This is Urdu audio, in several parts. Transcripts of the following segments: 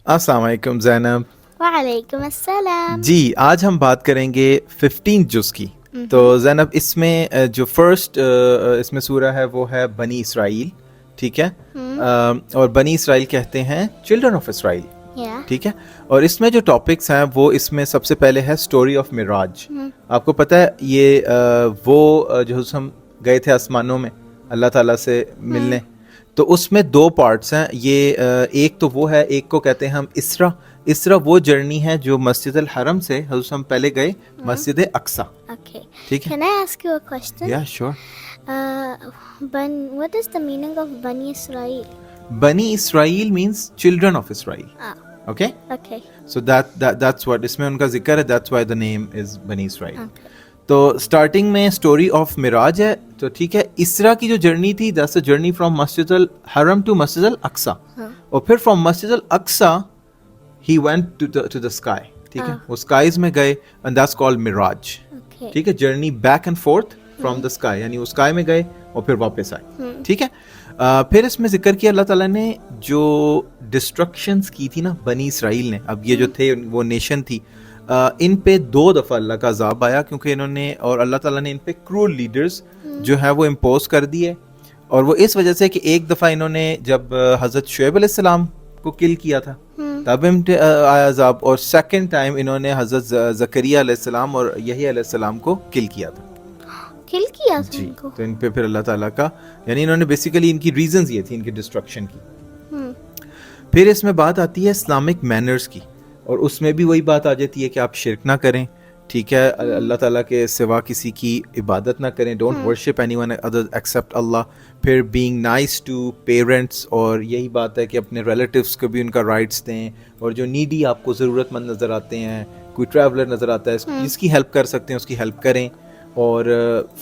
السلام علیکم زینب. وعلیکم السلام. جی آج ہم بات کریں گے 15 جز کی. تو زینب اس میں جو فرسٹ اس میں سورہ ہے وہ ہے بنی اسرائیل, ٹھیک ہے, اور بنی اسرائیل کہتے ہیں چلڈرن آف اسرائیل, ٹھیک ہے. اور اس میں جو ٹاپکس ہیں وہ اس میں سب سے پہلے ہے اسٹوری آف معراج. آپ کو پتہ ہے یہ وہ جو ہم گئے تھے آسمانوں میں اللہ تعالیٰ سے ملنے, تو اس میں دو پارٹس ہیں. یہ ایک تو وہ ہے, ایک کو کہتے ہیں ہم اسرا. اسرا وہ جرنی ہے جو مسجد الحرم سے حضرت ہم پہلے گئے مسجد اقصی, ٹھیک ہے. Can I ask you a question? Yeah, sure. What is the meaning of Bani Israel? Bani Israel means children of Israel. Okay? Okay. So that's what اس میں ان کا ذکر ہے, that's why the name is Bani Israel. Okay. تو اسٹارٹنگ میں اسٹوری آف معراج ہے, تو ٹھیک ہے. اسرا کی جو جرنی تھی that's a journey from Masjid الحرم to Masjid Al-Aqsa, اور پھر from Masjid Al-Aqsa he went to the sky, ٹھیک ہے. وہ اسکائز میں گئے and that's called معراج, ٹھیک ہے. Journey back and forth from the sky, یعنی وہ اسکائی میں گئے اور پھر واپس آئے, ٹھیک ہے. پھر اس میں ذکر کیا اللہ تعالیٰ نے جو ڈسٹرکشنز کی تھی نا بنی اسرائیل نے. اب یہ جو تھے وہ نیشن تھی, ان پہ 2 دفعہ اللہ کا عذاب آیا کیونکہ انہوں نے, اور اللہ تعالیٰ نے ان پہ کرول لیڈرز جو ہے وہ امپوز کر دیے. اور وہ اس وجہ سے کہ ایک دفعہ انہوں نے جب حضرت شعیب علیہ السلام کو کل کیا تھا تب آیا عذاب, اور سیکنڈ ٹائم انہوں نے حضرت زکریا علیہ السلام اور یحییٰ علیہ السلام کو کل کیا تھا. کل کیا جی, تو ان پہ پھر اللہ تعالیٰ کا, یعنی انہوں نے بیسیکلی ان کی ریزنز یہ تھی ان کی ڈسٹرکشن کی. پھر اس میں بات آتی ہے اسلامک مینرز کی, اور اس میں بھی وہی بات آ جاتی ہے کہ آپ شرک نہ کریں, ٹھیک ہے. اللہ تعالیٰ کے سوا کسی کی عبادت نہ کریں, don't worship any one other except Allah. پھر بینگ نائس ٹو پیرنٹس, اور یہی بات ہے کہ اپنے ریلیٹیوس کو بھی ان کا رائٹس دیں, اور جو نیڈی آپ کو ضرورت مند نظر آتے ہیں, کوئی ٹریولر نظر آتا ہے جس کی ہیلپ کر سکتے ہیں اس کی ہیلپ کریں, اور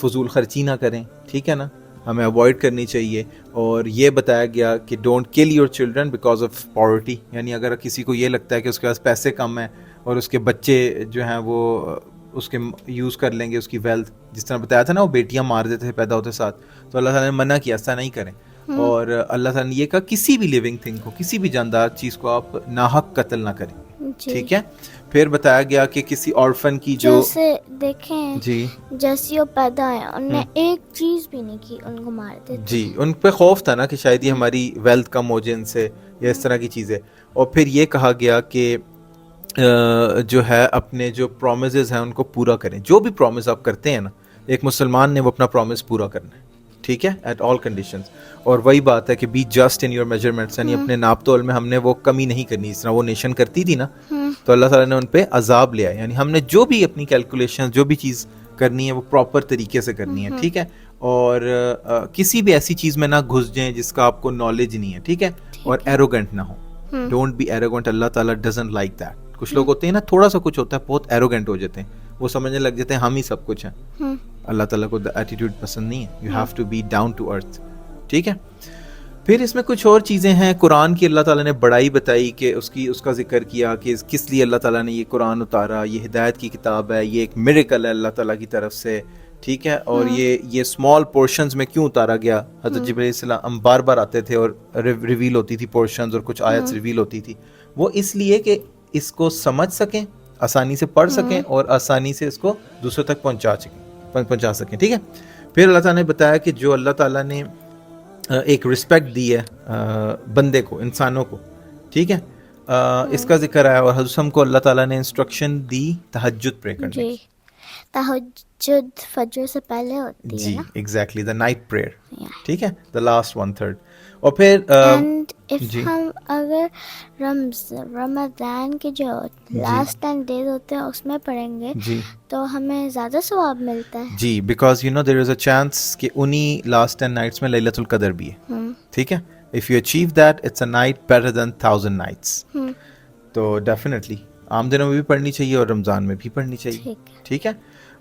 فضول خرچی نہ کریں, ٹھیک ہے نا, ہمیں اوائڈ کرنی چاہیے. اور یہ بتایا گیا کہ don't kill your children because of poverty, یعنی اگر کسی کو یہ لگتا ہے کہ اس کے پاس پیسے کم ہیں اور اس کے بچے جو ہیں وہ اس کے یوز کر لیں گے اس کی ویلتھ, جس طرح بتایا تھا نا وہ بیٹیاں مار دیتے تھے پیدا ہوتے ساتھ, تو اللہ تعالیٰ نے منع کیا ایسا نہیں کریں. اور اللہ تعالیٰ نے یہ کہا کسی بھی لیونگ تھنگ کو, کسی بھی جاندار چیز کو آپ ناحق قتل نہ کریں, ٹھیک ہے. پھر بتایا گیا کہ کسی آرفن کی جو جیسے دیکھیں جی جیسے وہ پیدا ہیں انہوں نے ایک چیز بھی نہیں کی, ان کو مار دیتے. جی, ان پہ خوف تھا نا کہ شاید یہ ہماری ویلتھ کم ہو جائے ان سے, یا اس طرح کی چیزیں. اور پھر یہ کہا گیا کہ جو ہے اپنے جو پرومسز ہیں ان کو پورا کریں. جو بھی پرومس آپ کرتے ہیں نا, ایک مسلمان نے وہ اپنا پرومس پورا کرنا ہے, ٹھیک ہے, ایٹ آل کنڈیشنز. اور وہی بات ہے کہ be just in your measurements, یعنی اپنے ناپ تول میں ہم نے وہ کمی نہیں کرنی, اس طرح وہ نیشن کرتی تھی نا, تو اللہ تعالیٰ نے ان پہ عذاب لیا. یعنی ہم نے جو بھی اپنی کیلکولیشن جو بھی چیز کرنی ہے وہ پراپر طریقے سے کرنی ہے, ٹھیک ہے. اور کسی بھی ایسی چیز میں نہ گھس جائیں جس کا آپ کو نالج نہیں ہے, ٹھیک ہے. اور ایروگنٹ نہ ہو, ڈونٹ بی ایروگنٹ, اللہ تعالیٰ ڈزنٹ لائک دیٹ. کچھ لوگ ہوتے ہیں نا تھوڑا سا کچھ ہوتا ہے بہت ایروگنٹ ہو جاتے ہیں, وہ سمجھنے لگ جاتے ہیں ہم ہی سب کچھ ہیں. اللہ تعالیٰ کو ایٹیٹیوڈ پسند نہیں ہے, you have to be down to earth, ٹھیک ہے. پھر اس میں کچھ اور چیزیں ہیں. قرآن کی اللہ تعالیٰ نے بڑائی بتائی کہ اس کا ذکر کیا کہ کس لیے اللہ تعالیٰ نے یہ قرآن اتارا, یہ ہدایت کی کتاب ہے, یہ ایک میریکل ہے اللہ تعالیٰ کی طرف سے, ٹھیک ہے. اور یہ اسمال پورشنز میں کیوں اتارا گیا. حضرت جبرائیل علیہ السلام بار بار آتے تھے اور ریویل ہوتی تھی پورشنز, اور کچھ آیتس ریویل ہوتی تھی. وہ اس لیے کہ اس کو سمجھ سکیں, آسانی سے پڑھ سکیں, اور آسانی سے اس کو دوسروں تک پہنچا سکیں, ٹھیک ہے. پھر اللہ تعالیٰ نے بتایا کہ جو اللہ تعالیٰ نے ایک رسپیکٹ دی ہے بندے کو, انسانوں کو, ٹھیک ہے, اس کا ذکر آیا. اور حضرت کو اللہ تعالیٰ نے انسٹرکشن دی تہجد پرے کرنے کی. تہجد فجر سے پہلے ہوتی ہے جی, نا, ایگزیکٹلی, دا نائٹ پریئر, ٹھیک ہے, دا لاسٹ 1/3. اور پھر ہم اگر رمضان کے جو لاسٹ 10 days ہوتے ہیں اس میں پڑھیں گے تو ہمیں زیادہ ثواب ملتا ہے. جی, because you know there is a chance کہ انہی لاسٹ 10 nights میں لیلۃ القدر بھی ہے, ٹھیک ہے. If you achieve that it's a night better than 1000 nights. تو ڈیفینیٹلی عام دنوں میں بھی پڑھنی چاہیے اور رمضان میں بھی پڑھنی چاہیے, ٹھیک ہے.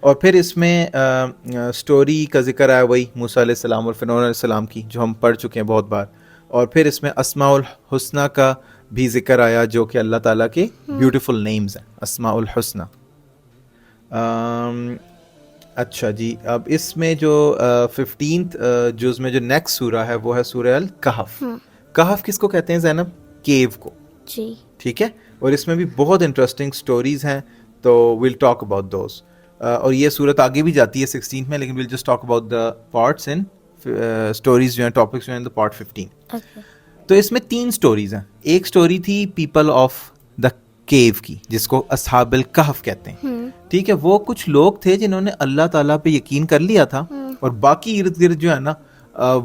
اور پھر اس میں اسٹوری کا ذکر آیا وہی موسیٰ علیہ السلام اور فرعون علیہ السلام کی, جو ہم پڑھ چکے ہیں بہت بار. اور پھر اس میں اسماء الحسنہ کا بھی ذکر آیا, جو کہ اللہ تعالیٰ کے بیوٹیفل نیمز ہیں, اسماء الحسنہ. اچھا جی, اب اس میں جو 15th جز میں جو نیکسٹ سورہ ہے وہ ہے سورہ الکہف. کہف کس کو کہتے ہیں زینب؟ کیو کو, جی, ٹھیک ہے, اور اس میں بھی بہت انٹرسٹنگ سٹوریز ہیں, تو ویل ٹاک اباؤٹ دوز. اور یہ صورت آگے بھی جاتی ہے 16 میں, لیکن we'll just talk about the parts in stories جو ہیں, ٹاپکس جو ہیں, دا پارٹ 15. تو اس میں 3 سٹوریز ہیں. ایک سٹوری تھی پیپل آف دا کیو کی, جس کو اصحاب الکہف کہتے ہیں. ٹھیک ہے, وہ کچھ لوگ تھے جنہوں نے اللہ تعالیٰ پہ یقین کر لیا تھا, اور باقی ارد گرد جو ہے نا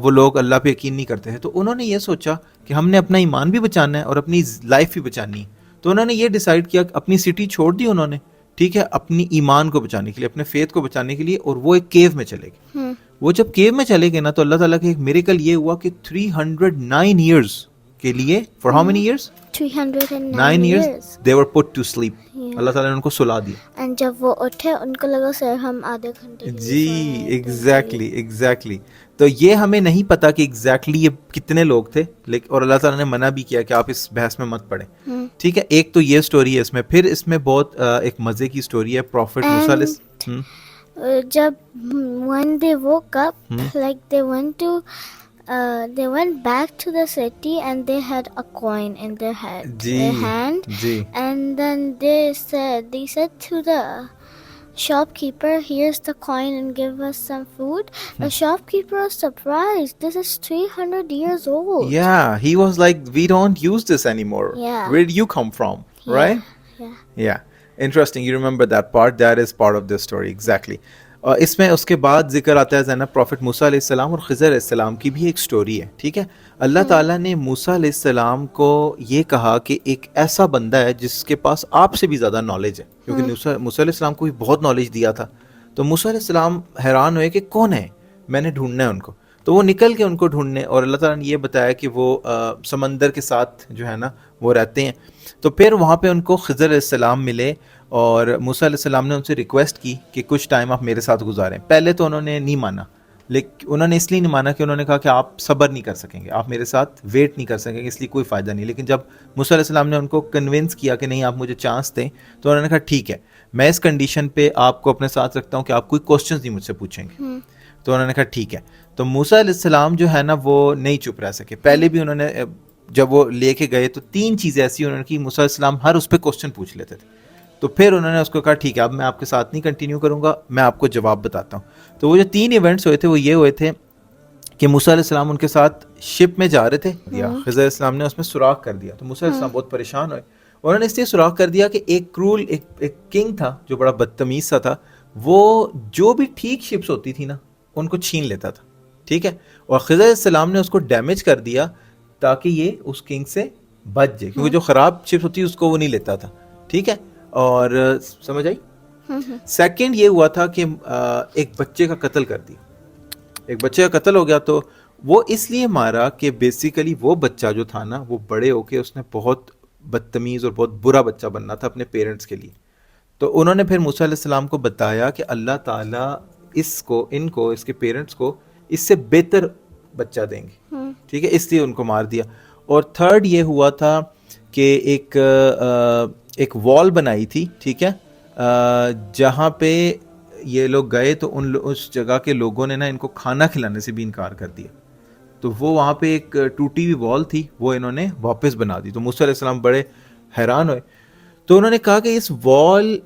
وہ لوگ اللہ پہ یقین نہیں کرتے تھے. تو انہوں نے یہ سوچا کہ ہم نے اپنا ایمان بھی بچانا ہے اور اپنی لائف بھی بچانی ہے. تو انہوں نے یہ ڈیسائیڈ کیا, اپنی سٹی چھوڑ دی انہوں نے, ٹھیک ہے, اپنی ایمان کو بچانے کے لیے, اپنے فیتھ کو بچانے کے لیے, اور وہ ایک کیو میں چلے گئے. وہ جب کیو میں چلے گئے نا, تو اللہ تعالیٰ کا ایک میریکل یہ ہوا کہ 309 ایئرز کے لیے, for how many years, 309 years they were put to sleep. اللہ تعالیٰ نے ان کو سلا دیا. and جب وہ اٹھے ان کو لگا سر ہم آدھے گھنٹے. جی ایگزیکٹلی. تو یہ ہمیں نہیں پتا کہ ایگزیکٹلی یہ کتنے لوگ تھے, لیکن اور اللہ تعالیٰ نے منع بھی کیا کہ آپ اس بحث میں مت پڑیں. ٹھیک ہے, ایک تو یہ سٹوری ہے اس میں. پھر اس میں بہت ایک مزے کی سٹوری ہے پروفٹ موسیٰ علیہ. جب when they woke up, like they went back to the city and they had a coin in their hand, and then they said to the shopkeeper, here's the coin and give us some food. The shopkeeper was surprised. This is 300 years old. Yeah, he was like, we don't use this anymore. Yeah. Where did you come from? Right? Yeah. Interesting. You remember that part. That is part of this story. Exactly. اس میں اس کے بعد ذکر آتا ہے زینب پروفٹ موسیٰ علیہ السلام اور خضر علیہ السلام کی بھی ایک سٹوری ہے. ٹھیک ہے, اللہ تعالیٰ نے موسیٰ علیہ السلام کو یہ کہا کہ ایک ایسا بندہ ہے جس کے پاس آپ سے بھی زیادہ نالج ہے, کیونکہ موسیٰ علیہ السلام کو بھی بہت نالج دیا تھا. تو موسیٰ علیہ السلام حیران ہوئے کہ کون ہے, میں نے ڈھونڈنا ہے ان کو. تو وہ نکل کے ان کو ڈھونڈنے, اور اللہ تعالیٰ نے یہ بتایا کہ وہ سمندر کے ساتھ جو ہے نا وہ رہتے ہیں. تو پھر وہاں پہ ان کو خضر علیہ السلام ملے, اور موسیٰ علیہ السلام نے ان سے ریکویسٹ کی کہ کچھ ٹائم آپ میرے ساتھ گزاریں. پہلے تو انہوں نے نہیں مانا, لیکن انہوں نے اس لیے نہیں مانا کہ انہوں نے کہا کہ آپ صبر نہیں کر سکیں گے, آپ میرے ساتھ ویٹ نہیں کر سکیں گے, اس لیے کوئی فائدہ نہیں. لیکن جب موسیٰ علیہ السلام نے ان کو کنونس کیا کہ نہیں آپ مجھے چانس دیں, تو انہوں نے کہا ٹھیک ہے, میں اس کنڈیشن پہ آپ کو اپنے ساتھ رکھتا ہوں کہ آپ کوئی کوسچنز نہیں مجھ سے پوچھیں گے. تو انہوں نے کہا ٹھیک ہے. تو موسیٰ علیہ السلام جو ہے نا وہ نہیں چپ رہ سکے. پہلے بھی انہوں نے جب وہ لے کے گئے تو 3 چیزیں ایسی انہوں نے کی, موسیٰ علیہ السلام ہر اس پہ کوسچن پوچھ لیتے تھے. تو پھر انہوں نے اس کو کہا ٹھیک ہے اب میں آپ کے ساتھ نہیں کنٹینیو کروں گا, میں آپ کو جواب بتاتا ہوں. تو وہ جو 3 ایونٹس ہوئے تھے وہ یہ ہوئے تھے کہ موسیٰ علیہ السلام ان کے ساتھ شپ میں جا رہے تھے, خضر علیہ السلام نے اس میں سوراخ کر دیا. تو موسیٰ علیہ السلام بہت پریشان ہوئے, اور انہوں نے اس لیے سوراخ کر دیا کہ ایک کرول ایک کنگ تھا جو بڑا بدتمیز سا تھا, وہ جو بھی ٹھیک شپس ہوتی تھی نا ان کو چھین لیتا تھا. ٹھیک ہے, اور خضر علیہ السلام نے اس کو ڈیمیج کر دیا تاکہ یہ اس کنگ سے بچ جائے, کیونکہ جو خراب شپس ہوتی اس کو وہ نہیں لیتا تھا. ٹھیک ہے, اور سمجھ آئی. سیکنڈ یہ ہوا تھا کہ ایک بچے کا قتل کر دیا, ایک بچے کا قتل ہو گیا. تو وہ اس لیے مارا کہ بیسیکلی وہ بچہ جو تھا نا وہ بڑے ہو کے اس نے بہت بدتمیز اور بہت برا بچہ بننا تھا اپنے پیرنٹس کے لیے. تو انہوں نے پھر موسیٰ علیہ السلام کو بتایا کہ اللہ تعالیٰ ان کو اس کے پیرنٹس کو اس سے بہتر بچہ دیں گے. ٹھیک ہے, اس لیے ان کو مار دیا. اور تھرڈ یہ ہوا تھا کہ ایک وال بنائی تھی, ٹھیک ہے, جہاں پہ یہ لوگ گئے تو اس جگہ کے لوگوں نے نا ان کو کھانا کھلانے سے بھی انکار کر دیا. تو وہ وہاں پہ ایک ٹوٹی ہوئی وال تھی, وہ انہوں نے واپس بنا دی. تو موسیٰ علیہ السلام بڑے حیران ہوئے. تو انہوں نے کہا کہ اس وال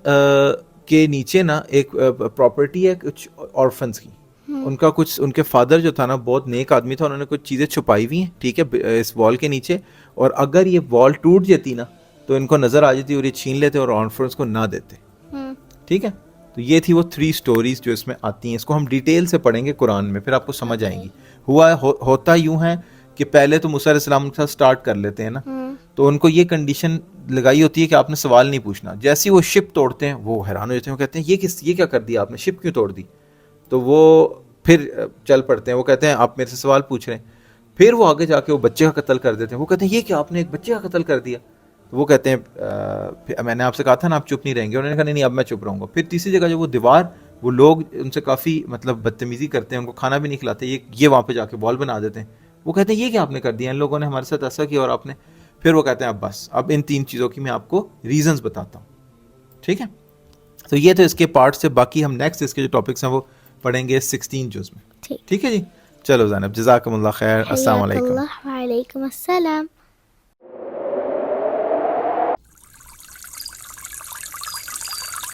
کے نیچے نا ایک پراپرٹی ہے کچھ آرفنس کی, ان کا کچھ, ان کے فادر جو تھا نا بہت نیک آدمی تھا, انہوں نے کچھ چیزیں چھپائی ہوئی ہیں, ٹھیک ہے, اس وال کے نیچے, اور اگر یہ وال ٹوٹ جاتی نا تو ان کو نظر آ جاتی اور یہ چھین لیتے اور آرفنس کو نہ دیتے. ٹھیک ہے, تو یہ تھی وہ 3 سٹوریز جو اس میں آتی ہیں. اس کو ہم ڈیٹیل سے پڑھیں گے قرآن میں, پھر آپ کو سمجھ آئیں گی. ہوتا یوں ہے کہ پہلے تو موسیٰ علیہ السلام کے ساتھ سٹارٹ کر لیتے ہیں نا, تو ان کو یہ کنڈیشن لگائی ہوتی ہے کہ آپ نے سوال نہیں پوچھنا. جیسے وہ شپ توڑتے ہیں وہ حیران ہو جاتے ہیں, وہ کہتے ہیں یہ کیا کر دیا آپ نے, شپ کیوں توڑ دی. تو وہ پھر چل پڑتے ہیں, وہ کہتے ہیں آپ میرے سے سوال پوچھ رہے ہیں. پھر وہ آگے جا کے وہ بچے کا قتل کر دیتے ہیں. وہ کہتے ہیں یہ کیا آپ نے ایک بچے کا قتل کر دیا. تو وہ کہتے ہیں میں نے آپ سے کہا تھا نا آپ چپ نہیں رہیں گے. انہوں نے کہا نہیں اب میں چپ رہوں گا. پھر تیسری جگہ جو وہ دیوار, وہ لوگ ان سے کافی مطلب بدتمیزی کرتے ہیں, ان کو کھانا بھی نہیں کھلاتے, یہ وہاں پہ جا کے بال بنا دیتے ہیں. وہ کہتے ہیں یہ کیا آپ نے کر دیا, ان لوگوں نے ہمارے ساتھ ایسا کیا اور آپ نے. پھر وہ کہتے ہیں اب بس, اب ان 3 چیزوں کی میں آپ کو ریزنز بتاتا ہوں. ٹھیک ہے, تو یہ تو اس کے پارٹ سے. باقی ہم نیکسٹ اس کے جو ٹاپکس ہیں وہ پڑھیں گے 16 جز میں. ٹھیک ہے جی, چلو زینب, جزاکم اللہ خیر. السلام علیکم. وعلیکم السلام.